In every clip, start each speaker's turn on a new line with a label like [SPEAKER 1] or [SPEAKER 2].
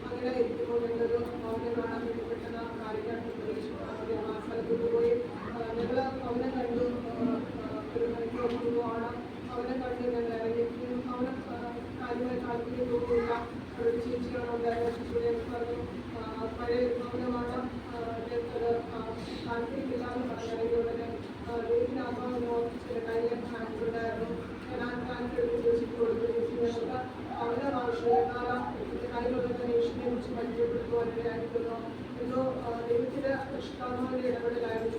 [SPEAKER 1] അങ്ങനെ ഇരിക്കുമ്പോൾ ഞങ്ങളൊരു ഭവനം കാണാൻ വേണ്ടി പെട്ടെന്ന് കാര്യമായിട്ട് പ്രതീക്ഷിക്കുന്നത് ആ സ്ഥലത്തോട്ട് പോയി ഞങ്ങൾ ഭവനം കണ്ടു. ഒരു മണിക്കൂർ മുഴുവനാണ് ഭവനം കണ്ട് ഞങ്ങൾ ഇറങ്ങിയിരിക്കുന്നു. ഭവനം കാര്യമായി താല്പര്യമൊന്നുമില്ല. ഒരു ചേച്ചിയാണ് ഉണ്ടായിരുന്നത്. പറഞ്ഞു പഴയ ഭവനമാണ്, ഞങ്ങൾക്കത് താല്പര്യമില്ലാന്ന് പറഞ്ഞിറങ്ങി. ഉടനെ വീട്ടിലാകുമ്പോൾ ചില കാര്യം ഉണ്ടായിരുന്നു. ഞാൻ താല്പര്യം എടുത്ത് ചോദിച്ചിട്ട് കൊടുത്തു. ഞങ്ങൾക്ക് ഭവനം ആവശ്യമില്ല, കാര്യങ്ങളൊക്കെ തന്നെ യേശുവിനെ കുറിച്ച് പരിചയപ്പെടുത്തുവാനിടയായിരിക്കുന്നു. എന്തോ ദൈവത്തിൻ്റെ പരിശുദ്ധാത്മാവിൻ്റെ ഇടപെടലായിരുന്നു.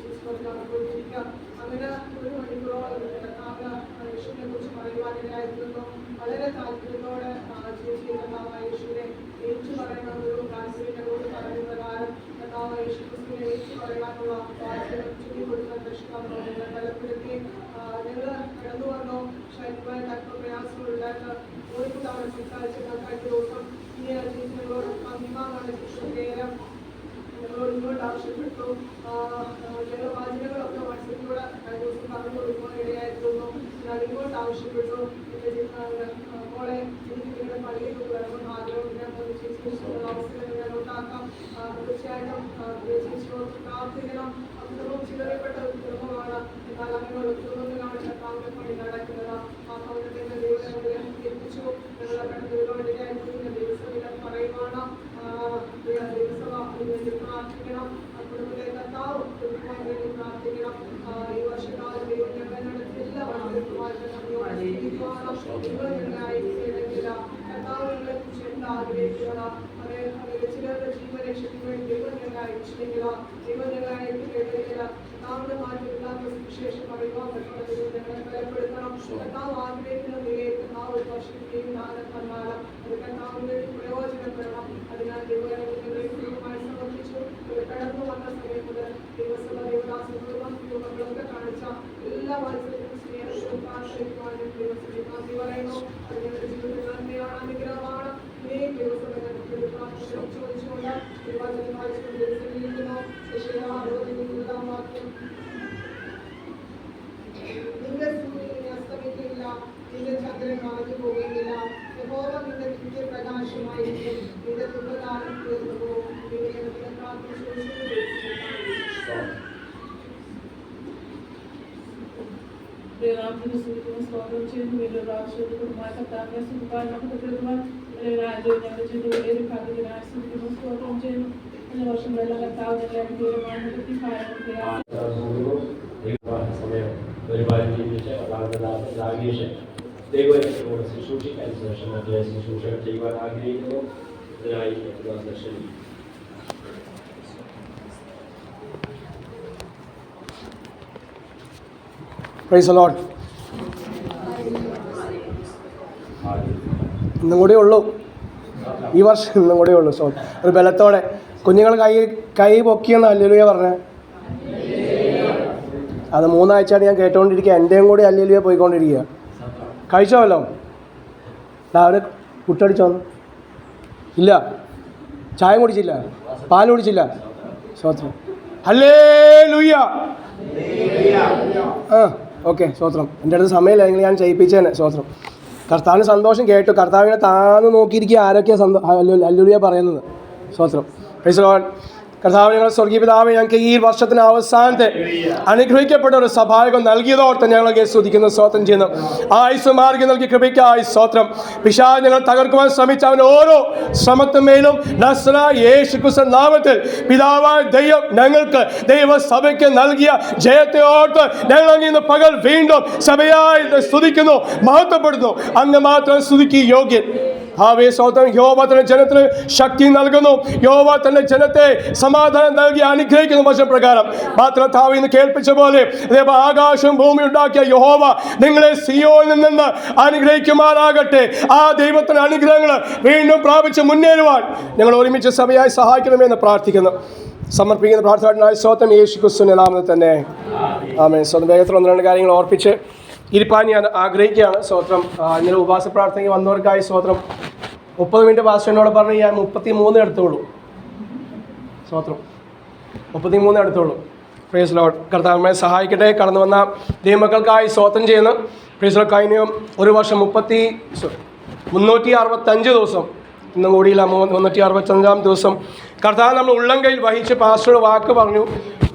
[SPEAKER 1] അങ്ങനെ ഒരു മണിക്കൂറോളം യേശുവിനെ കുറിച്ച് പറയുവാനിടയായിരുന്നു. വളരെ താല്പര്യത്തോടെ ചേച്ചി യേശുവിനെ ഏറ്റു പറയണം ഒരു താല്പര്യം ഞങ്ങളോട് പറയുന്ന പ്രകാരം യേശു ക്രിസ്തുവിനെ ഏറ്റു പറയാനുള്ള വാക്യം ചൊല്ലിക്കൊടുക്കാൻ പരിശുദ്ധാത്മാവിനെ ബലപ്പെടുത്തി. ഞങ്ങൾ കടന്നു വന്നു. ശരീരമായിട്ട് അല്പം പ്രയാസങ്ങളുണ്ടായിട്ട് ഒരു തവണ സംസാരിച്ച് കഴിഞ്ഞ ദിവസം ഇനി ചേച്ചി ഞങ്ങളോട് അഭിമാനമാണ് പേര് ഞങ്ങളോട് ഇങ്ങോട്ട് ആവശ്യപ്പെട്ടു. ഞങ്ങൾ വാചകങ്ങളൊക്കെ വാട്സപ്പിലൂടെ കഴിഞ്ഞ ദിവസം പറഞ്ഞു കൊടുക്കുവാനിടയായിരുന്നു. ഞാൻ ഇങ്ങോട്ട് ആവശ്യപ്പെട്ടു. മോളെ എനിക്ക് നിങ്ങളുടെ പള്ളിയിൽ വരണം ആഗ്രഹമുണ്ട്. ചേച്ചി അവസരം ഞാൻ ഉണ്ടാക്കാം. തീർച്ചയായിട്ടും ചേച്ചിയോട് പ്രാർത്ഥിക്കണം. കുടുംബം ചിതറിപ്പെട്ട ഒരു കുടുംബമാണ്. എന്നാൽ അങ്ങനെയുള്ള കുടുംബങ്ങളാണ് കർത്താവിന്റെ പണി നടക്കുന്നത്. ആ ഭവനത്തിന്റെ ദൈവം എത്തിച്ചു. ഞങ്ങളെ കടന്നു വരുവാനിടയായിരുന്നു. ദൈവസഭ പറയുവാണ് ദൈവസഭ അതിനുവേണ്ടി പ്രാർത്ഥിക്കണം. കുടുംബത്തെ കർത്താവ് കൊടുക്കുവാൻ വേണ്ടി പ്രാർത്ഥിക്കണം. ഈ വർഷക്കാലം ദൈവം ഞങ്ങളെ നടത്തി എല്ലാ വർഷത്തുമായിട്ട് കർത്താവ് ഞങ്ങളെ കുറിച്ച് എന്താ ആഗ്രഹിക്കണം. അതായത് ചിലരുടെ ജീവരക്ഷയ്ക്ക് വേണ്ടി ദൈവം ഞങ്ങളെ അയച്ചിട്ടില്ല. ദൈവം ഞങ്ങളെ അയച്ചു കേട്ടില്ല. കർത്താവിന്റെ മാറ്റമില്ലാത്ത സുവിശേഷം പറയുവാൻ പറ്റുന്നത് ഞങ്ങളെ ബലപ്പെടുത്തണം. കർത്താവ് ആഗ്രഹിക്കുന്ന നിലയിൽ കർത്താവ് ഒരു വർഷത്തെയും കാലം അത് കർത്താവിന്റെ പ്രയോജനപ്പെടണം. അതിനാൽ ദൈവമായി സമർപ്പിച്ചു. കടന്നു വന്ന സമയം മുതൽ ദൈവസഭ ദൈവദാസങ്ങളൊക്കെ കാണിച്ച എല്ലാ മത്സരത്തിനും സ്നേഹത്തിനും പ്രാർത്ഥിക്കുവാനും ദൈവസഭ പറയുന്നു. അത് ഞങ്ങളുടെ ജീവിതത്തിൽ നന്മയാണ്, അനുഗ്രഹമാണ്. ഇനിയും ദൈവസഭ ചോദിച്ചുകൊണ്ട് ദൈവത്തിനും വാക്യം നിന്റെ സൂര്യനെ അസ്തമിക്കില്ല, നിന്റെ ചന്ദ്രൻ മറഞ്ഞു പോകുന്നില്ല. യഹോവ നിന്റെ ദിവ്യ പ്രകാശമായിരിക്കും. നിന്റെ ദുഃഖകാലം തീർന്നു പോകും. സ്വാഗതം ചെയ്യുന്നു. വലിയൊരു ആവശ്യമായ കർത്താവിനെ സുഖമായി നമുക്ക് തരുവാൻ ഞങ്ങളുടെ ജീവിതത്തിലെ ഭാഗ്യത്തിനായി സ്വാഗതം ചെയ്യുന്നു. ഈ വർഷങ്ങളെല്ലാം കർത്താവ് ദൈവത്തോട് ശുശ്രൂഷിക്കാൻ ശേഷം മറ്റേ ശുശ്രൂഷകൾ ചെയ്യുവാൻ ആഗ്രഹിക്കുന്നു. ഇതിനായി ദർശനം
[SPEAKER 2] പ്രൈസ് ദി ലോർഡ്. ഇന്നും കൂടെ ഉള്ളൂ, ഈ വർഷം ഇന്നും കൂടെ ഉള്ളൂ. സോ ഒരു ബലത്തോടെ കുഞ്ഞുങ്ങൾ കൈ പൊക്കിയെന്ന് ഹല്ലേലൂയ പറഞ്ഞേ. അത് 3 ആഴ്ചയായിട്ട് ഞാൻ കേട്ടുകൊണ്ടിരിക്കുക. എൻ്റെയും കൂടി ഹല്ലേലൂയ പോയിക്കൊണ്ടിരിക്കുക. കഴിച്ചോ വല്ലോ? രാവിലെ പുട്ടടിച്ചോന്ന് ഇല്ല, ചായ കുടിച്ചില്ല, പാൽ കുടിച്ചില്ല. സ്തോത്രം, ഹല്ലേലൂയ. ഓക്കെ, സ്തോത്രം. എൻ്റെ അടുത്ത് സമയമില്ലെങ്കിൽ ഞാൻ ചെയ്യിപ്പിച്ചേനെ. സ്തോത്രം. കർത്താവിന് സന്തോഷം കേട്ടു. കർത്താവിനെ താന്ന് നോക്കിയിരിക്കുക ആരൊക്കെയാണ് ഹല്ലേലൂയ പറയുന്നത്. സ്തോത്രം. Price the Lord. കർത്താവ് ഞങ്ങൾ സ്വർഗീയ പിതാവേ, ഞങ്ങൾക്ക് ഈ വർഷത്തിന് അവസാനത്തെ അനുഗ്രഹിക്കപ്പെട്ട ഒരു സഭായകം നൽകിയതോർത്ത് ഞങ്ങളെ സ്തുതിക്കുന്നു, സ്തോത്രം ചെയ്യുന്നു. ആയുസ് മാർഗം നൽകി കൃപയ്ക്കായി സ്തോത്രം. പിശാച് ഞങ്ങൾ തകർക്കുവാൻ ശ്രമിച്ച അവൻ്റെ ഓരോ ശ്രമത്തിന്മേലും നസ്രായ യേശു ക്രിസ്തു നാമത്തിൽ പിതാവായ ദൈവം ഞങ്ങൾക്ക് ദൈവസഭയ്ക്ക് നൽകിയ ജയത്തെ ഓർത്ത് ഞങ്ങൾ ഇന്ന് പകൽ വീണ്ടും സഭയായി സ്തുതിക്കുന്നു, മഹത്വപ്പെടുന്നു. അങ്ങ് മാത്രം സ്തുതിക്ക് യോഗ്യൻ. ഭാവേ സ്തോത്രം. യഹോവ തന്റെ ജനത്തിന് ശക്തി നൽകുന്നു. യഹോവ തന്റെ ജനത്തെ സമാധാനം നൽകി അനുഗ്രഹിക്കുന്ന വചനപ്രകാരം മാത്രം താവ് ഇന്ന് കേൾപ്പിച്ച പോലെ ആകാശം ഭൂമി ഉണ്ടാക്കിയ യഹോവ നിങ്ങളെ സിയോനിൽ നിന്ന് അനുഗ്രഹിക്കുമാറാകട്ടെ. ആ ദൈവത്തിന്റെ അനുഗ്രഹങ്ങൾ വീണ്ടും പ്രാപിച്ച് മുന്നേറുവാൻ ഞങ്ങൾ ഒരുമിച്ച് സഭയായി സഹായിക്കണമെന്ന് പ്രാർത്ഥിക്കുന്നു. സമർപ്പിക്കുന്ന പ്രാർത്ഥനയായി സ്തോത്രം യേശു ക്രിസ്തുവിന്റെ നാമത്തിൽ തന്നെ ആമേൻ. സ്വന്തം വേഗത്തിൽ 1-2 കാര്യങ്ങൾ ഓർപ്പിച്ച് ഇരിപ്പാൻ ഞാൻ ആഗ്രഹിക്കുകയാണ്. സ്തോത്രം. ഇന്നലെ ഉപവാസ പ്രാർത്ഥനയ്ക്ക് വന്നവർക്കായി സ്തോത്രം. 30 മിനിറ്റ് പാസ്റ്ററിനോട് പറഞ്ഞ് ഞാൻ 33 എടുത്തോളൂ. സ്തോത്രം. 33 എടുത്തോളൂ. Praise Lord. കർത്താവെ സഹായിക്കട്ടെ. കടന്നു വന്ന ദൈവമക്കൾക്കായി സ്തോത്രം ചെയ്യുന്നു. Praise Lord. കഴിഞ്ഞ ഒരു വർഷം 365 ദിവസം ഇന്നും കൂടിയില്ല 365 ദിവസം കർത്താവ് നമ്മൾ ഉള്ളംകൈയിൽ വഹിച്ച് പാസ്റ്ററുടെ വാക്ക് പറഞ്ഞു.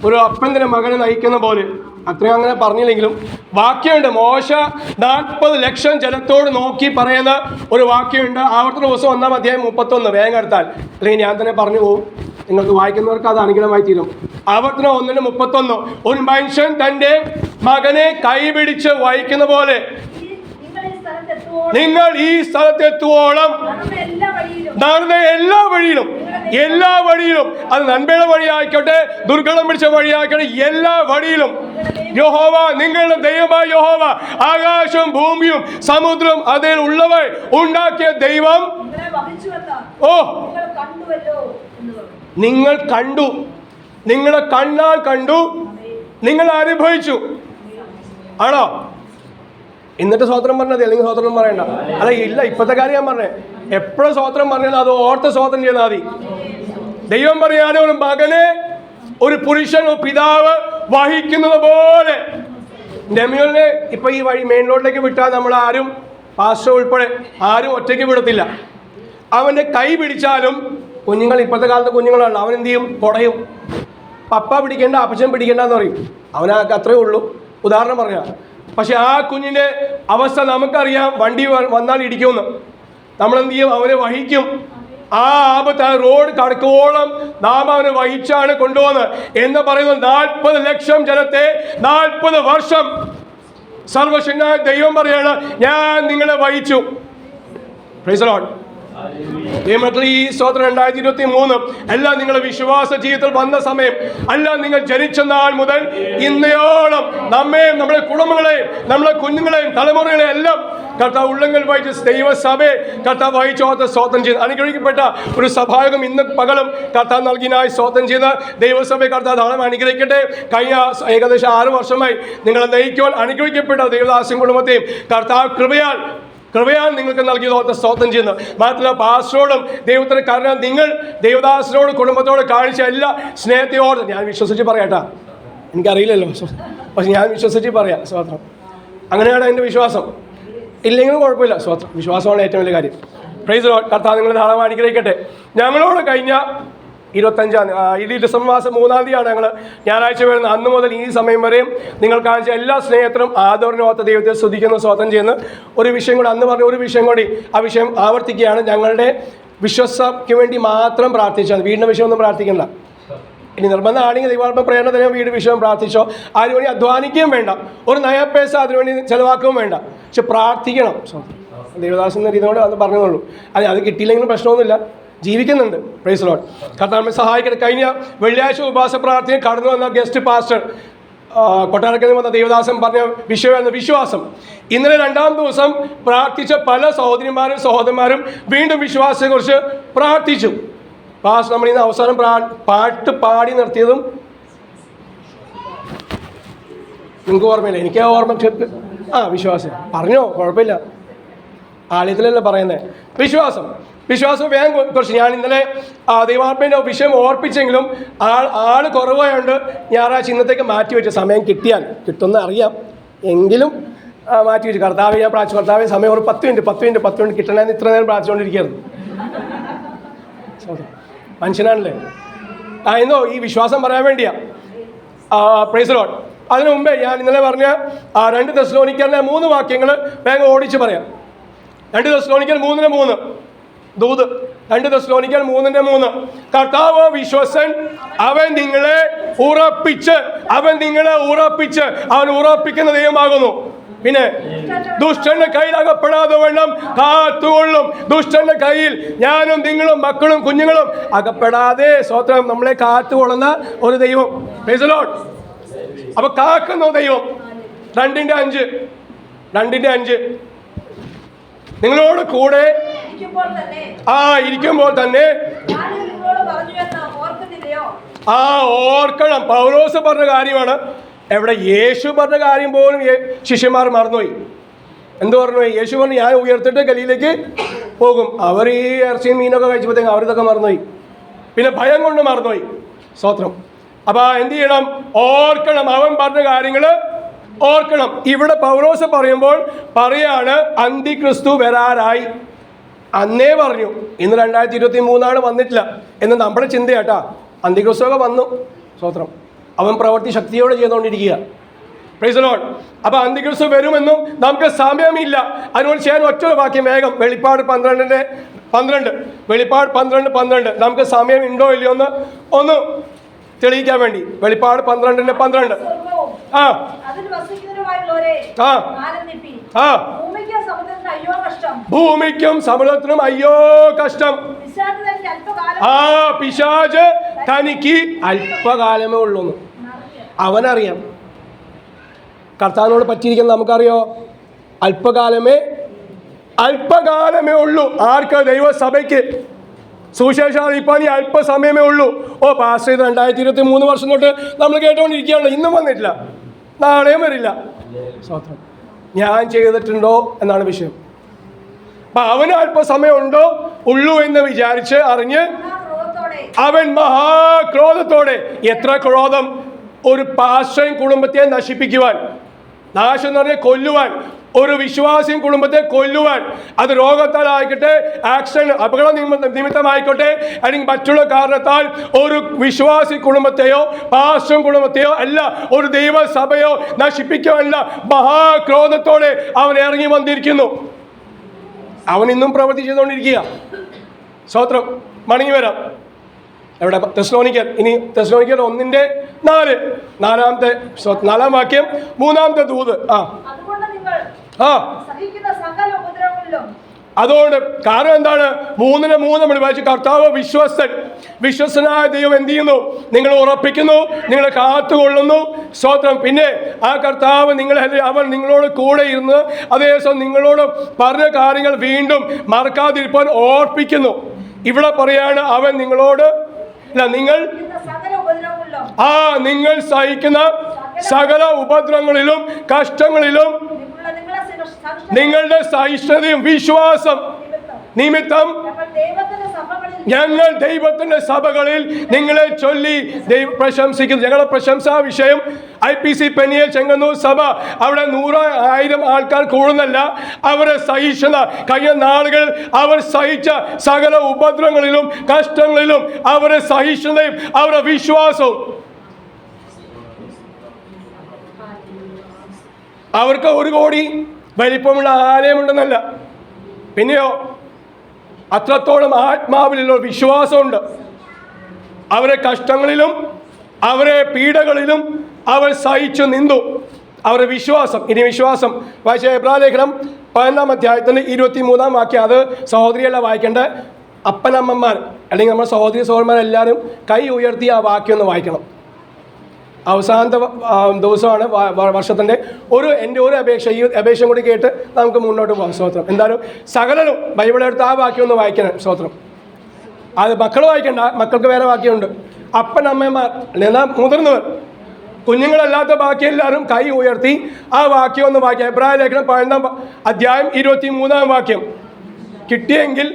[SPEAKER 2] ഒരു അപ്പൻ്റെ മകനെ നയിക്കുന്ന പോലെ അത്രയും അങ്ങനെ പറഞ്ഞില്ലെങ്കിലും വാക്യമുണ്ട്. മോശ 40 ലക്ഷം ജനത്തോട് നോക്കി പറയുന്ന ഒരു വാക്യമുണ്ട്. ആവർത്തന ദിവസം 1-ാം അധ്യായം 31. വേഗം എടുത്താൽ അല്ലെങ്കിൽ ഞാൻ തന്നെ പറഞ്ഞു പോകും, നിങ്ങൾക്ക് വായിക്കുന്നവർക്ക് അത് അനുഗ്രഹമായി തീരും. ആവർത്തനം 1:31. ഒരു മനുഷ്യൻ തൻ്റെ മകനെ കൈപിടിച്ച് വഹിക്കുന്ന പോലെ നിങ്ങൾ ഈ സ്ഥലത്തെത്തുവോളം നടന്ന എല്ലാ വഴിയിലും അത് നന്മയുടെ വഴിയായിക്കോട്ടെ ദുർഘടം പിടിച്ച വഴിയായിക്കോട്ടെ എല്ലാ വഴിയിലും യഹോവ നിങ്ങളുടെ ദൈവമായ യഹോവ ആകാശവും ഭൂമിയും സമുദ്രം അതിൽ ഉള്ളവർ ഉണ്ടാക്കിയ ദൈവം നിങ്ങൾ കണ്ടു, നിങ്ങളുടെ കണ്ണാൽ കണ്ടു, നിങ്ങൾ അനുഭവിച്ചു. ആണോ? എന്നിട്ട് സ്വോത്രം പറഞ്ഞത് അല്ലെങ്കിൽ സ്വോത്രം പറയണ്ട. അല്ല, ഇല്ല, ഇപ്പോഴത്തെ കാര്യം ഞാൻ പറഞ്ഞേ. എപ്പോഴും സ്വോത്രം പറഞ്ഞാൽ അത് ഓർത്ത് സ്വോത്രം ചെയ്താൽ മതി. ദൈവം പറയാതെ ഒരു മകനെ ഒരു പുരുഷൻ ഒരു പിതാവ് വഹിക്കുന്നത് പോലെ ഡെമിയോനെ ഇപ്പൊ ഈ വഴി മെയിൻ റോഡിലേക്ക് വിട്ടാൽ നമ്മൾ ആരും, പാസ്റ്റർ ഉൾപ്പെടെ ആരും ഒറ്റയ്ക്ക് വിടത്തില്ല. അവന്റെ കൈ പിടിച്ചാലും കുഞ്ഞുങ്ങൾ, ഇപ്പോഴത്തെ കാലത്ത് കുഞ്ഞുങ്ങളാണ്, അവൻ എന്ത് ചെയ്യും? കുടയും. പപ്പ പിടിക്കേണ്ട, അപ്പച്ചൻ പിടിക്കേണ്ടെന്ന് പറയും. അവനൊക്കെ അത്രേ ഉള്ളൂ, ഉദാഹരണം പറഞ്ഞാൽ. പക്ഷെ ആ കുഞ്ഞിൻ്റെ അവസ്ഥ നമുക്കറിയാം. വണ്ടി വന്നാൽ ഇടിക്കുമെന്ന്. നമ്മളെന്ത് ചെയ്യും? അവനെ വഹിക്കും. ആ ആപത്ത് ആ റോഡ് കടക്കുവോളം നാം അവനെ വഹിച്ചാണ് കൊണ്ടുപോകുന്നത് എന്ന് പറയുന്നത്. 40 ലക്ഷം ജനത്തെ 40 വർഷം സർവശക്തനായ ദൈവം പറയാണ്, ഞാൻ നിങ്ങളെ വഹിച്ചു. Price the Lord. ഈ സ്തോത്രം 2023 എല്ലാം നിങ്ങളുടെ വിശ്വാസ ജീവിതത്തിൽ വന്ന സമയം അല്ല. നിങ്ങൾ ജനിച്ച നാൾ മുതൽ ഇന്നയോളം നമ്മെയും നമ്മുടെ കുടുംബങ്ങളെയും നമ്മുടെ കുഞ്ഞുങ്ങളെയും തലമുറകളെയും എല്ലാം കർത്താവ് ഉള്ളങ്ങൾ വഹിച്ച് ദൈവസഭയെ കർത്താവ് വഹിച്ചോർത്ത് സ്തോത്രം ചെയ്ത് അനുഗ്രഹിക്കപ്പെട്ട ഒരു സഭായോഗം ഇന്ന് പകലും കർത്താവ് നൽകിനായി സ്തോത്രം ചെയ്ത് ദൈവസഭയെ കർത്താവ് ധാരാളം അനുഗ്രഹിക്കട്ടെ. കഴിഞ്ഞ ഏകദേശം 6 വർഷമായി നിങ്ങളെ നയിക്കുവാൻ അനുഗ്രഹിക്കപ്പെട്ട ദൈവദാസ്യം കുടുംബത്തെയും കർത്താവ് കൃപയാൽ നിങ്ങൾക്ക് നൽകിയതോർത്ത് സ്തോത്രം ചെയ്യുന്നു. മാത്രമല്ല പാസ്റ്ററോടും ദൈവത്തിന് കാരണം നിങ്ങൾ ദൈവദാസനോട് കുടുംബത്തോട് കാണിച്ച എല്ലാ സ്നേഹത്തെയോട് ഞാൻ വിശ്വസിച്ച് പറയാട്ടാ. എനിക്കറിയില്ലല്ലോ, പക്ഷെ ഞാൻ വിശ്വസിച്ച് പറയാം. സ്തോത്രം. അങ്ങനെയാണ് എൻ്റെ വിശ്വാസം. ഇല്ലെങ്കിലും കുഴപ്പമില്ല. സ്തോത്രം. വിശ്വാസമാണ് ഏറ്റവും വലിയ കാര്യം. Price the Lord. കർത്താവ് നിങ്ങൾ ധാരാളം അനുഗ്രഹിക്കട്ടെ. ഞങ്ങളോട് കഴിഞ്ഞ 25-ാം തീയതി, ഈ ഡിസംബർ മാസം 3-ാം തീയതിയാണ് ഞങ്ങൾ ഞായറാഴ്ച വരുന്ന. അന്ന് മുതൽ ഈ സമയം വരെയും നിങ്ങൾ കാണിച്ച എല്ലാ സ്നേഹത്തിനും ആദരവിനോത്ത ദൈവത്തെ സ്തുതിക്കുന്നു, സ്തോത്രം ചെയ്യുന്നു. ഒരു വിഷയം കൂടി അന്ന് പറഞ്ഞ ഒരു വിഷയം കൂടി ആ വിഷയം ആവർത്തിക്കുകയാണ്. ഞങ്ങളുടെ വിശ്വാസയ്ക്ക് വേണ്ടി മാത്രം പ്രാർത്ഥിച്ചാൽ, വീടിൻ്റെ വിഷയമൊന്നും പ്രാർത്ഥിക്കണ്ട. ഇനി നിർബന്ധമാണെങ്കിൽ ദൈവാത്മ പ്രേരണ വീട് വിഷയം പ്രാർത്ഥിച്ചോ. അതിനുവേണ്ടി അധ്വാനിക്കുകയും വേണ്ട, ഒരു നയപൈസ അതിനുവേണ്ടി ചിലവാക്കുകയും വേണ്ട. പക്ഷെ പ്രാർത്ഥിക്കണം. ദൈവദാസൻ എന്ന രീതിയോട് അത് പറഞ്ഞതുള്ളൂ. അത് കിട്ടിയില്ലെങ്കിലും പ്രശ്നമൊന്നുമില്ല, ജീവിക്കുന്നുണ്ട്. Price the Lord. കർത്താവിനെ സഹായിക്കട്ടെ. കഴിഞ്ഞ വെള്ളിയാഴ്ച ഉപവാസ പ്രാർത്ഥന കടന്നു വന്ന ഗസ്റ്റ് പാസ്റ്റർ കൊട്ടാരക്കരയിൽ വന്ന ദേവദാസൻ പറഞ്ഞ വിഷയമായിരുന്നു വിശ്വാസം. ഇന്നലെ 2-ാം ദിവസം പ്രാർത്ഥിച്ച പല സഹോദരന്മാരും വീണ്ടും വിശ്വാസത്തെക്കുറിച്ച് പ്രാർത്ഥിച്ചു. പാസ്റ്റർ നമ്മൾ ഇന്ന് അവസാനം പാട്ട് പാടി നിർത്തിയതും നിങ്ങൾക്ക് ഓർമ്മയില്ല? എനിക്ക് ഓർമ്മ. വിശ്വാസം പറഞ്ഞോ, കുഴപ്പമില്ല, ആലയത്തിലല്ല പറയുന്നത്. വിശ്വാസം വേഗം കുറച്ച്. ഞാൻ ഇന്നലെ ദൈവാത്മേൻ്റെ വിഷയം ഓർപ്പിച്ചെങ്കിലും ആൾ കുറവായതുകൊണ്ട് ഞായറാഴ്ച ഇന്നത്തേക്ക് മാറ്റി വെച്ച. സമയം കിട്ടുമെന്ന് അറിയാം, എങ്കിലും മാറ്റി വെച്ചു. കർത്താവ് ഞാൻ പ്രാർത്ഥിച്ചു. കർത്താവ് സമയം ഒരു 10 മിനിറ്റ് കിട്ടണമെന്ന് ഇത്ര നേരം പ്രാർത്ഥിച്ചുകൊണ്ടിരിക്കുകയായിരുന്നു. മനുഷ്യനാണല്ലേ. എന്നോ ഈ വിശ്വാസം പറയാൻ വേണ്ടിയാ. Price the Lord. അതിനു മുമ്പേ ഞാൻ ഇന്നലെ പറഞ്ഞ 2 തെസ്സലോനിക്കറിലെ 3 വാക്യങ്ങൾ വേഗം ഓടിച്ച് പറയാം. 2 തെസ്സലോനിക്കർ 3:3 ദൂത്. 2 തെസ്സലോനിക്കർ 3:3 കർത്താവ് വിശ്വസൻ, അവൻ നിങ്ങളെ ഉറപ്പിച്ച് അവൻ ഉറപ്പിക്കുന്ന ദൈവമാകുന്നു. പിന്നെ ദുഷ്ടന്റെ കയ്യിൽ അകപ്പെടാതെ വേണം കാത്തുകൊള്ളും. ദുഷ്ടന്റെ കയ്യിൽ ഞാനും നിങ്ങളും മക്കളും കുഞ്ഞുങ്ങളും അകപ്പെടാതെ സ്വത്രം നമ്മളെ കാത്തുകൊള്ളുന്ന ഒരു ദൈവം. Price the Lord. അപ്പൊ കാക്കുന്ന ദൈവം. 2:5 നിങ്ങളോട് കൂടെ ഇരിക്കുമ്പോൾ തന്നെ ഓർക്കണം. പൗലോസ് പറഞ്ഞ കാര്യമാണ്. എവിടെ യേശു പറഞ്ഞ കാര്യം പോലും ശിഷ്യന്മാർ മറന്നുപോയി. എന്ത് മറന്നുപോയി? യേശു പറഞ്ഞു, ഞാൻ ഉയർത്തിട്ട് ഗലീലേക്ക് പോകും. അവർ ഈ ഇറച്ചിയും മീനൊക്കെ കഴിച്ചപ്പോഴത്തേക്കും അവരിതൊക്കെ മറന്നുപോയി. പിന്നെ ഭയം കൊണ്ട് മറന്നുപോയി. സ്തോത്രം. അപ്പൊ എന്ത് ചെയ്യണം? ഓർക്കണം. അവൻ പറഞ്ഞ കാര്യങ്ങൾ ഓർക്കണം. ഇവിടെ പൗലോസ് പറയുമ്പോൾ പറയാണ്, അന്തിക്രിസ്തു വരാറായി. അന്നേ പറഞ്ഞു. ഇന്ന് 2023 വന്നിട്ടില്ല എന്ന് നമ്മുടെ ചിന്തയാട്ടാ. അന്തിക്രിസ്തുവൊക്കെ വന്നു, സ്തോത്രം. അവൻ പ്രവൃത്തി ശക്തിയോടെ ചെയ്തുകൊണ്ടിരിക്കുക. Price the Lord. അപ്പൊ അന്തിക്രിസ്തു വരുമെന്നും നമുക്ക് സമയമില്ല. അതിനോട് ചെയ്യാൻ ഒറ്റ വാക്യം വേഗം, വെളിപ്പാട് 12 വെളിപ്പാട് 12 നമുക്ക് സമയം ഉണ്ടോ ഇല്ലയോ ഒന്ന് തെളിയിക്കാൻ വേണ്ടി. വെളിപ്പാട് 12 ആ ഭൂമിക്കും സമുദ്രത്തിനും അയ്യോ കഷ്ടം. പിശാച് തനിക്ക് അല്പകാലമേ ഉള്ളൂ. അവനറിയാം. കർത്താവിനോട് പറ്റിയിരിക്കുന്നത് നമുക്കറിയോ? അല്പകാലമേ ഉള്ളൂ. ആർക്ക്? ദൈവസഭയ്ക്ക്. സുവിശേഷം ഇപ്പം അല്പസമയമേ ഉള്ളൂ. പാസ്റ്റർ ഇത് 2023 വർഷം തൊട്ട് നമ്മൾ കേട്ടുകൊണ്ടിരിക്കുകയാണ്. ഇന്നും വന്നിട്ടില്ല, നാളെയും വരില്ല. സ്തോത്രം. ഞാൻ ചെയ്തിട്ടുണ്ടോ എന്നാണ് വിഷയം. അപ്പൊ അവന് അല്പസമയം ഉള്ളൂ എന്ന് വിചാരിച്ച് അറിഞ്ഞ് അവൻ മഹാക്രോധത്തോടെ, എത്ര ക്രോധം! ഒരു പാസ്റ്ററും കുടുംബത്തെ നശിപ്പിക്കുവാൻ, നാശം എന്ന് പറഞ്ഞാൽ കൊല്ലുവാൻ, ഒരു വിശ്വാസിയും കുടുംബത്തെ കൊല്ലുവാൻ, അത് രോഗത്താൽ ആയിക്കോട്ടെ, ആക്സിഡന്റ് അപകട നിമിത്തമായിക്കോട്ടെ, അല്ലെങ്കിൽ മറ്റുള്ള കാരണത്താൽ ഒരു വിശ്വാസി കുടുംബത്തെയോ പാസ്റ്ററും കുടുംബത്തെയോ അല്ല, ഒരു ദൈവസഭയോ നശിപ്പിക്കുവാനല്ല, മഹാക്രോധത്തോടെ അവൻ ഇറങ്ങി വന്നിരിക്കുന്നു. അവൻ ഇന്നും പ്രവൃത്തി ചെയ്തുകൊണ്ടിരിക്കുക. സ്തോത്രം. മടങ്ങി വരാം. എവിടെ? തെസ്സലോനിക്കർ. ഇനി തെസ്സലോനിക്കർ 1:4 4 വാക്യം, 3 ദൂത്. അതുകൊണ്ട് കാരണം എന്താണ്? 3:3 നമ്മൾ വായിച്ചു. കർത്താവ് വിശ്വസ്തനായ ദൈവം എന്ത് ചെയ്യുന്നു? നിങ്ങളെ ഉറപ്പിക്കുന്നു, നിങ്ങളെ കാത്തുകൊള്ളുന്നു. സ്തോത്രം. പിന്നെ ആ കർത്താവ് അവൻ നിങ്ങളോട് കൂടെ ഇരുന്ന് അതേസമയം നിങ്ങളോട് പറഞ്ഞ കാര്യങ്ങൾ വീണ്ടും മറക്കാതിരിക്കാൻ ഓർപ്പിക്കുന്നു. ഇവിടെ പറയാണ് അവൻ നിങ്ങളോട് നിങ്ങൾ സഹിക്കുന്ന സകല ഉപദ്രവങ്ങളിലും കഷ്ടങ്ങളിലും നിങ്ങളുടെ സഹിഷ്ണുതയും വിശ്വാസം നിമിത്തം ഞങ്ങൾ ദൈവത്തിന്റെ സഭകളിൽ നിങ്ങളെ ചൊല്ലി പ്രശംസിക്കുന്നു. ഞങ്ങളുടെ പ്രശംസാ വിഷയം IPC പെനിയൽ ചെങ്ങന്നൂർ സഭ. അവിടെ 100,000 ആൾക്കാർ കൂടുന്നല്ല, അവരെ സഹിഷ്ണുത, കഴിഞ്ഞ നാളുകൾ അവർ സഹിച്ച സകല ഉപദ്രവങ്ങളിലും കഷ്ടങ്ങളിലും അവരെ സഹിഷ്ണുതയും അവരുടെ വിശ്വാസവും. അവർക്ക് 1 കോടി വലിപ്പമുള്ള ആലയമുണ്ടെന്നല്ല, പിന്നെയോ അത്രത്തോളം ആത്മാവിലുള്ള വിശ്വാസമുണ്ട്. അവരെ കഷ്ടങ്ങളിലും അവരെ പീഡകളിലും അവർ സഹിച്ചു നിന്നു. അവരുടെ വിശ്വാസം. ഇനി വിശ്വാസം വായിച്ച എബ്രായ ലേഖനം 15 അധ്യായത്തിൻ്റെ 23 വാക്യം. അത് സഹോദരിയല്ല വായിക്കേണ്ട, അപ്പനമ്മമാർ അല്ലെങ്കിൽ നമ്മുടെ സഹോദരി സഹോദരന്മാരെല്ലാവരും കൈ ഉയർത്തി ആ വാക്യം ഒന്ന് വായിക്കണം. അവസാനത്തെ ദിവസമാണ് വർഷത്തിൻ്റെ. എൻ്റെ ഒരു ഈ അപേക്ഷയും കൂടി കേട്ട് നമുക്ക് മുന്നോട്ട് പോകാം. സ്തോത്രം. എന്തായാലും സകലരും ബൈബിളെടുത്ത് ആ വാക്യം ഒന്ന് വായിക്കണം. സ്തോത്രം. അത് മക്കൾ വായിക്കണ്ട, മക്കൾക്ക് വേറെ വാക്യമുണ്ട്. അപ്പനമ്മമാർ എന്നാൽ മുതിർന്നവർ, കുഞ്ഞുങ്ങളല്ലാത്ത ബാക്കി എല്ലാവരും കൈ ഉയർത്തി ആ വാക്യം ഒന്ന് വായിക്കാം. എബ്രായ ലേഖനം 15 അധ്യായം 23 വാക്യം. കിട്ടിയെങ്കിൽ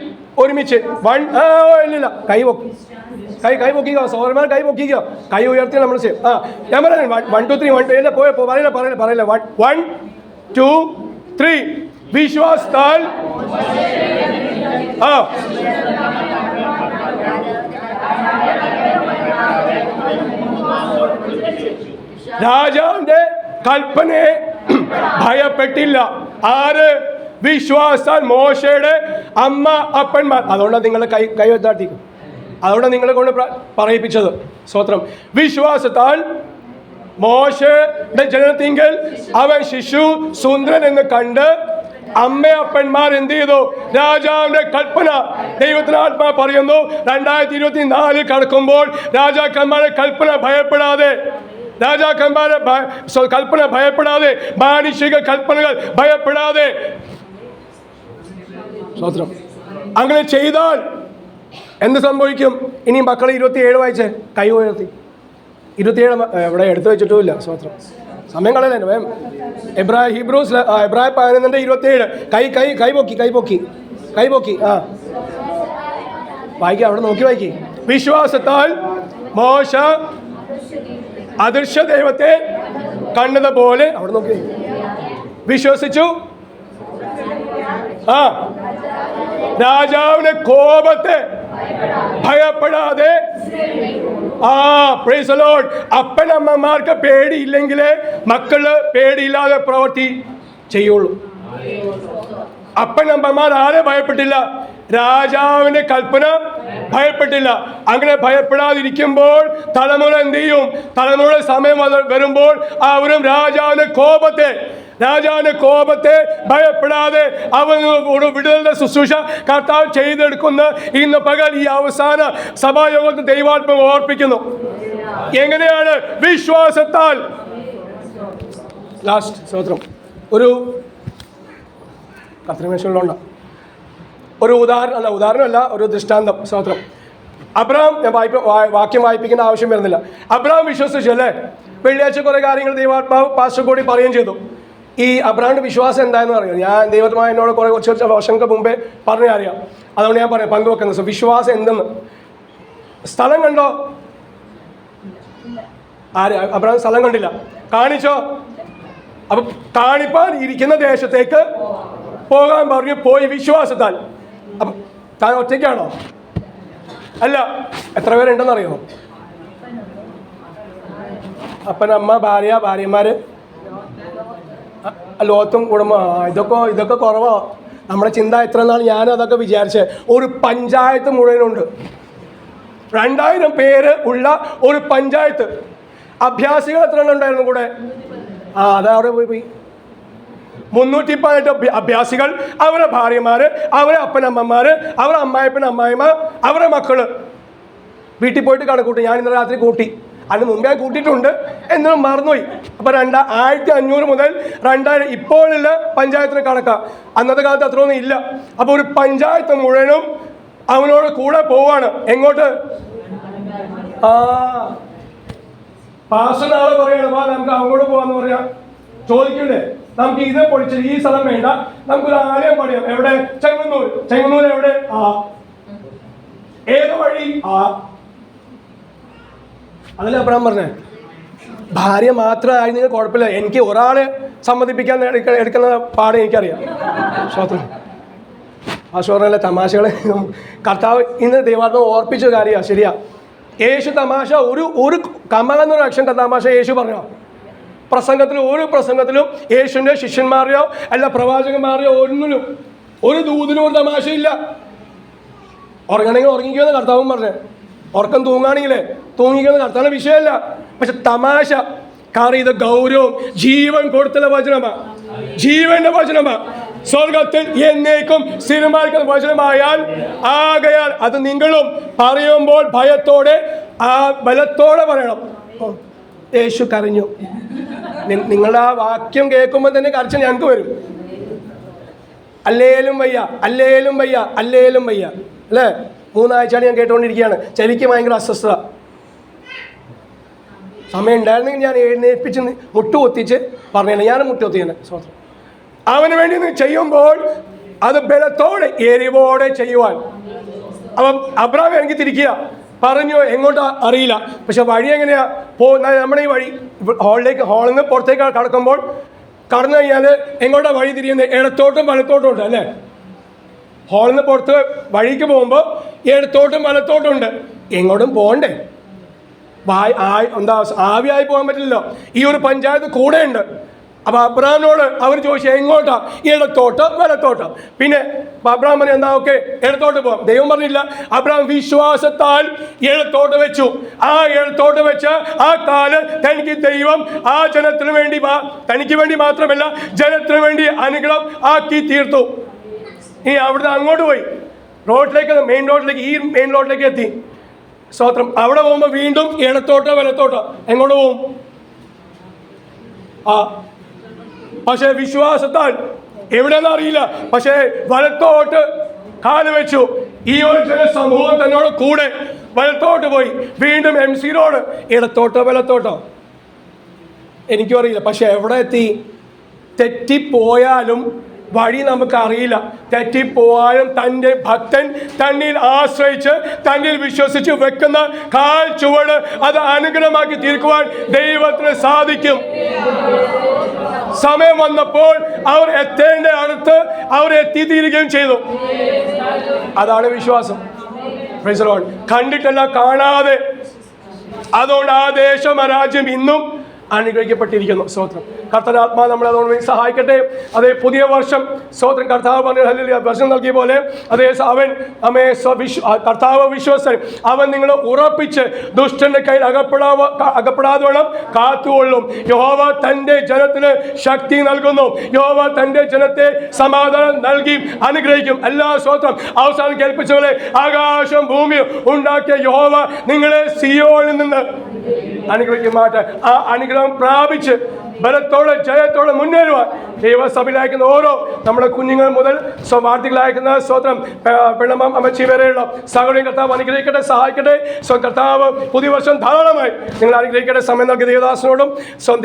[SPEAKER 2] ഒരുമിച്ച് ഇല്ലില്ല, കൈ പൊക്കിക്കോ സഹോദരന്മാർ, കൈ പൊക്കിക്കോ, കൈ ഉയർത്തി നമ്മൾ ചെയ്യും. ഞാൻ പറയാം 1 2 3 1 പറയില്ല 1 2 3. വിശ്വാസത്താൽ രാജാവിന്റെ കൽപ്പനയെ ഭയപ്പെട്ടില്ല. ആര്? വിശ്വാസാൽ മോശയുടെ അമ്മ അപ്പന്മാർ. അതുകൊണ്ടാണ് നിങ്ങളെ കൈ വെച്ചാട്ടിക്കും, അതുകൊണ്ട് നിങ്ങളെ കൊണ്ട് പറയിപ്പിച്ചത്. സ്തോത്രം. വിശ്വാസത്താൽ മോശയുടെ ജനനത്തിങ്കൽ അവൻ ശിശു സുന്ദരൻ എന്ന് കണ്ട് അമ്മയപ്പന്മാർ എന്ത് ചെയ്തു? രാജാവിന്റെ കൽപ്പന. ദൈവത്തിന് ആത്മാ പറയുന്നു 2024 കടക്കുമ്പോൾ രാജാക്കന്മാരുടെ കൽപ്പന ഭയപ്പെടാതെ, മാനുഷിക കൽപ്പനകൾ ഭയപ്പെടാതെ. സ്തോത്രം. അങ്ങനെ ചെയ്താൽ എന്ത് സംഭവിക്കും? ഇനി മക്കളെ 27 വായിച്ചേ, കൈ ഉയർത്തി. 27 ഇവിടെ എടുത്തു വെച്ചിട്ടുമില്ല. സ്തോത്രം. സമയം കളയല്ലേ വേം. എബ്രായ 11:27. കൈ പൊക്കി വായിക്കാം, അവിടെ നോക്കി വായിക്കേ. വിശ്വാസത്താൽ മോശ അദൃശ്യ ദൈവത്തെ കണ്ടതുപോലെ അവിടെ നോക്കി വിശ്വസിച്ചു. രാജാവിന്റെ കോപത്തെ ഭയപ്പെടാതെ. Praise the lord. അപ്പനമ്മമാർക്ക് പേടിയില്ലെങ്കിൽ മക്കള് പേടിയില്ലാതെ പ്രവൃത്തി ചെയ്യുള്ളൂ. അപ്പനമ്മമാർ ആരെ ഭയപ്പെട്ടില്ല? രാജാവിന്റെ കൽപ്പന ഭയപ്പെട്ടില്ല. അങ്ങനെ ഭയപ്പെടാതിരിക്കുമ്പോൾ തലമുറ എന്ത് ചെയ്യും? തലമുറ സമയം വരുമ്പോൾ അവരും രാജാവിന്റെ കോപത്തെ ഭയപ്പെടാതെ അവനോട് വിടുതലിന്റെ ശുശ്രൂഷ കർത്താവ് ചെയ്തെടുക്കുന്ന ഇന്ന് പകൽ ഈ അവസാന സഭായോഗത്തിൽ ദൈവാത്മാവ് ഓർപ്പിക്കുന്നു. എങ്ങനെയാണ്? വിശ്വാസത്താൽ. ലാസ്റ്റ് സ്തോത്രം. ഒരു കത്രിമേശകളുണ്ട്. ഒരു ഉദാഹരണമല്ല, ഒരു ദൃഷ്ടാന്തം. സ്തോത്രം. അബ്രഹാം, ഞാൻ വാക്യം വായിപ്പിക്കേണ്ട ആവശ്യം വരുന്നില്ല. അബ്രഹാം വിശ്വസിച്ചു അല്ലേ? വെള്ളിയാഴ്ച കുറെ കാര്യങ്ങൾ ദൈവാത്മാവ് പാസ്റ്റർ കൂടി പറയുകയും ചെയ്തു. ഈ അബ്രഹാമിന്റെ വിശ്വാസം എന്തായെന്ന് അറിയാം. ഞാൻ ദൈവമായ എന്നോട് കുറച്ച് വർഷങ്ങൾക്ക് മുമ്പേ പറഞ്ഞ അറിയാം. അതുകൊണ്ട് ഞാൻ പറയാം, പങ്കുവെക്കുന്നത്. വിശ്വാസം എന്തെന്ന്. സ്ഥലം കണ്ടോ? അബ്രഹാം സ്ഥലം കണ്ടില്ല. കാണിച്ചോ? അപ്പൊ കാണിപ്പാൻ ഇരിക്കുന്ന ദേശത്തേക്ക് പോകാൻ പറഞ്ഞു. പോയി വിശ്വാസത്താൽ. അപ്പൊ താൻ ഒറ്റയ്ക്കാണോ? അല്ല. എത്ര പേരുണ്ടെന്നറിയോ? അപ്പനമ്മ, ഭാര്യമാര്, ലോകത്തും കുടുംബം. ഇതൊക്കെ കുറവാ. നമ്മുടെ ചിന്ത എത്ര നാൾ ഞാൻ അതൊക്കെ വിചാരിച്ചേ. ഒരു പഞ്ചായത്ത് മുഴുവനുണ്ട്. 2000 പേര് ഉള്ള ഒരു പഞ്ചായത്ത്. അഭ്യാസികൾ എത്ര എണ്ണം ഉണ്ടായിരുന്നു കൂടെ? അതാ അവിടെ പോയി 318 അഭ്യാസികൾ, അവരെ ഭാര്യമാര്, അവരെ അപ്പനമ്മമാര്, അവരെ അമ്മായിപ്പൻ അവരെ മക്കള്. വീട്ടിൽ പോയിട്ട് കണക്കൂട്ടി. ഞാൻ ഇന്നലെ രാത്രി കൂട്ടി. അതിന് മുമ്പേ കൂട്ടിയിട്ടുണ്ട്, എന്നാലും മറന്നുപോയി. അപ്പൊ 1500 മുതൽ 2000 ഇപ്പോഴുള്ള പഞ്ചായത്തിന് കണക്കാ. അന്നത്തെ കാലത്ത് അത്രയൊന്നും ഇല്ല. അപ്പൊ ഒരു പഞ്ചായത്ത് മുഴുവനും അവനോട് കൂടെ പോവാണ്. എങ്ങോട്ട്? പാസ്റ്റർ നാളെ പറയണം, നമുക്ക് അങ്ങോട്ട് പോവാന്ന് പറയാ. ചോദിക്കണ്ടേ? നമുക്ക് ഇത് പൊളിച്ച് ഈ സ്ഥലം വേണ്ട, നമുക്കൊരു ആലയം പണിയാം. എവിടെ? ചെങ്ങന്നൂർ എവിടെ? ഏത് വഴി? അതല്ലേ അബ്രഹാം പറഞ്ഞേ. ഭാര്യ മാത്രമായിരുന്നെങ്കിൽ കുഴപ്പമില്ല, എനിക്ക് ഒരാളെ സമ്മതിപ്പിക്കാൻ എടുക്കുന്ന പാട് എനിക്കറിയാം. ശ്രോത്രല്ല തമാശകളെ കർത്താവ് ഇന്ന് ദൈവാത്മാവ് ഓർപ്പിച്ച കാര്യമാണ്. ശരിയാ. യേശു തമാശ ഒരു കമൽ എന്നൊരു അക്ഷരം തമാശ യേശു പറഞ്ഞോ? ഒരു പ്രസംഗത്തിലും യേശുവിൻ്റെ ശിഷ്യന്മാരെയോ അല്ല പ്രവാചകന്മാരെയോ ഒന്നിനും ഒരു ദൂതിനും ഒരു തമാശയില്ല. ഉറങ്ങണമെങ്കിൽ ഉറങ്ങിക്കുമെന്ന് കർത്താവും പറഞ്ഞേ. ഉറക്കം തൂങ്ങിക്കുമെന്ന് കർത്താവിൻ്റെ വിഷയമല്ല. പക്ഷെ തമാശ. കാരണം ഇത് ഗൗരവം ജീവൻ കൊടുത്തുള്ള വചനമാണ്. ജീവന്റെ വചനമാണ്. സ്വർഗത്തിൽ എന്നേക്കും സ്ഥിരമായിരിക്കുന്ന വചനമായാൽ ആകയാൽ അത് നിങ്ങളും പറയുമ്പോൾ ഭയത്തോടെ ബലത്തോടെ പറയണം. യേശു കരഞ്ഞു. നിങ്ങളുടെ ആ വാക്യം കേൾക്കുമ്പോൾ തന്നെ കരച്ചിൽ ഞങ്ങൾക്ക് വരും. അല്ലേലും വയ്യ അല്ലേ? 3 ആഴ്ചയാണ് ഞാൻ കേട്ടുകൊണ്ടിരിക്കുകയാണ്. ചെവിക്ക് ഭയങ്കര അസ്വസ്ഥത. സമയം ഉണ്ടായിരുന്നെങ്കിൽ ഞാൻ എഴുന്നേൽപ്പിച്ച് മുട്ടുകൊത്തിച്ച് പറഞ്ഞേനെ. ഞാനും മുട്ടുകൊത്തിയാണ്. സ്വന്തം അവന് വേണ്ടി ചെയ്യുമ്പോൾ അത് ബലത്തോടെ എരിവോടെ ചെയ്യുവാൻ. അപ്പം അബ്രഹാം എനിക്ക് തിരിക്കുക പറഞ്ഞു. എങ്ങോട്ടാ അറിയില്ല. പക്ഷെ വഴി എങ്ങനെയാ നമ്മുടെ ഈ വഴി ഹാളിൽ നിന്ന് പുറത്തേക്ക് കടക്കുമ്പോൾ കടന്നു കഴിഞ്ഞാൽ എങ്ങോട്ടാ വഴി തിരിയുന്നത്? ഇടത്തോട്ടും വലത്തോട്ടും ഉണ്ട് അല്ലേ? ഹാളിൽ നിന്ന് പുറത്ത് വഴിക്ക് പോകുമ്പോൾ ഇടത്തോട്ടും വലത്തോട്ടും ഉണ്ട്. എങ്ങോട്ടും പോകണ്ടേ? ആവിയായി പോകാൻ പറ്റില്ലല്ലോ. ഈ ഒരു പഞ്ചായത്ത് കൂടെ ഉണ്ട്. അപ്പൊ അബ്രഹാമിനോട് അവർ ചോദിച്ചു എങ്ങോട്ടാ? ഇടത്തോട്ടോ വലത്തോട്ടോ? പിന്നെ അബ്രഹാം പറഞ്ഞു എന്താ ഓക്കെ ഇടത്തോട്ട് പോകാം. ദൈവം പറഞ്ഞില്ല. അബ്രഹാം വിശ്വാസത്താൽ ഇടത്തോട്ട് വെച്ചു. ആ ഇടത്തോട്ട് വെച്ച ആ കാല് തനിക്ക് ദൈവം ആ ജനത്തിന് വേണ്ടി തനിക്ക് വേണ്ടി മാത്രമല്ല ജനത്തിന് വേണ്ടി അനുഗ്രഹം ആക്കി തീർത്തു. ഇനി അവിടുന്ന് അങ്ങോട്ട് പോയി മെയിൻ റോഡിലേക്ക് എത്തി. സ്തോത്രം. അവിടെ പോകുമ്പോൾ വീണ്ടും ഇടത്തോട്ടോ വലത്തോട്ടോ? എങ്ങോട്ട് പോകും? പക്ഷെ വിശ്വാസത്താൽ എവിടെയെന്ന് അറിയില്ല. പക്ഷേ വലത്തോട്ട് കാല് വെച്ചു. ഈ ഒരു ജനസമൂഹം തന്നോട് കൂടെ വലത്തോട്ട് പോയി. വീണ്ടും MC റോഡ് ഇടത്തോട്ടോ വലത്തോട്ടോ? എനിക്കും അറിയില്ല. പക്ഷെ എവിടെ എത്തി? തെറ്റിപ്പോയാലും വഴി നമുക്കറിയില്ല. തെറ്റിപ്പോവാനും തൻ്റെ ഭക്തൻ തന്നിൽ ആശ്രയിച്ച് തന്നിൽ വിശ്വസിച്ച് വെക്കുന്ന കാൽ ചുവട് അത് അനുഗ്രഹമാക്കി തീർക്കുവാൻ ദൈവത്തിന് സാധിക്കും. സമയം വന്നപ്പോൾ അവർ എത്തേണ്ട അടുത്ത് അവർ എത്തിത്തീരുകയും ചെയ്തു. അതാണ് വിശ്വാസം. Price the Lord. കണ്ടിട്ടല്ല, കാണാതെ. അതുകൊണ്ട് ആ ദേശം, ആ രാജ്യം ഇന്നും അനുഗ്രഹിക്കപ്പെട്ടിരിക്കുന്നു. സ്തോത്രം. കർത്തനാത്മാ നമ്മളെ അതുകൊണ്ട് സഹായിക്കട്ടെ. അതേ പുതിയ വർഷം സ്തോത്രം. കർത്താവ് പറഞ്ഞ ഹല്ലേലൂയ വർഷം നൽകിയ പോലെ അതേ അവൻ കർത്താവ് വിശ്വസൻ. അവൻ നിങ്ങളെ ഉറപ്പിച്ച് ദുഷ്ടന്റെ കയ്യിൽ അകപ്പെടാതെ വേണം കാത്തുകൊള്ളും. യഹോവ തൻ്റെ ജനത്തിന് ശക്തി നൽകുന്നു. യഹോവ തൻ്റെ ജനത്തെ സമാധാനം നൽകി അനുഗ്രഹിക്കും. എല്ലാ സ്തോത്രം. അവസാനം കേൾപ്പിച്ച പോലെ ആകാശം ഭൂമിയും ഉണ്ടാക്കിയ യഹോവ നിങ്ങളെ സിയോനിൽ നിന്ന് അനുഗ്രഹിക്കുമാട്ടെ. ആ അനുഗ്രഹം പ്രാപിച്ച് ബലത്തോടെ ജയത്തോടെ മുന്നേറുവാൻ ദൈവസഭയിലയക്കുന്ന ഓരോ നമ്മുടെ കുഞ്ഞുങ്ങൾ മുതൽ വാർത്തകളയക്കുന്ന സ്വതന്ത്രം പെണ്ണമ്മ അമ്മച്ചി വരെയുള്ള സഹോദരി കർത്താവ് അനുഗ്രഹിക്കട്ടെ, സഹായിക്കട്ടെ. കർത്താവ് പുതിയ വർഷം ധാരാളമായി നിങ്ങൾ അനുഗ്രഹിക്കട്ടെ. സമയം നൽകിയ ദേവദാസനോടും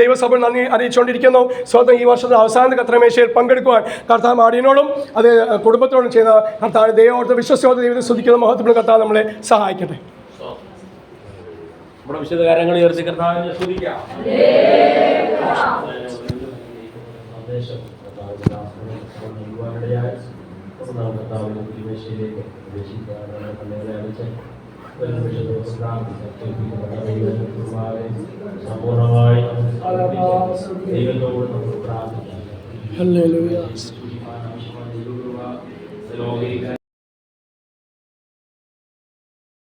[SPEAKER 2] ദൈവസഭ നന്ദി അറിയിച്ചുകൊണ്ടിരിക്കുന്നു. സ്വന്തം ഈ വർഷത്തെ അവസാനത്തെ കർത്തമേശയിൽ പങ്കെടുക്കുവാൻ കർത്താവ് മാടിയനോടും അത് കുടുംബത്തോടും ചെയ്യുന്ന കർത്താവ് ദൈവോർത്ത് വിശ്വസത്തോടെ ദൈവത്തെ സ്തുതിക്കുന്ന മഹത്വമുള്ള കർത്താവ് നമ്മളെ സഹായിക്കട്ടെ.
[SPEAKER 3] നമ്മുടെ വിശുദ്ധ കാര്യങ്ങൾ ഉയർത്തി കർത്താവിനെ സ്തുതിക്കാം. സമ്പൂർണമായി ദൈവത്തോട് പ്രാർത്ഥിക്കാം.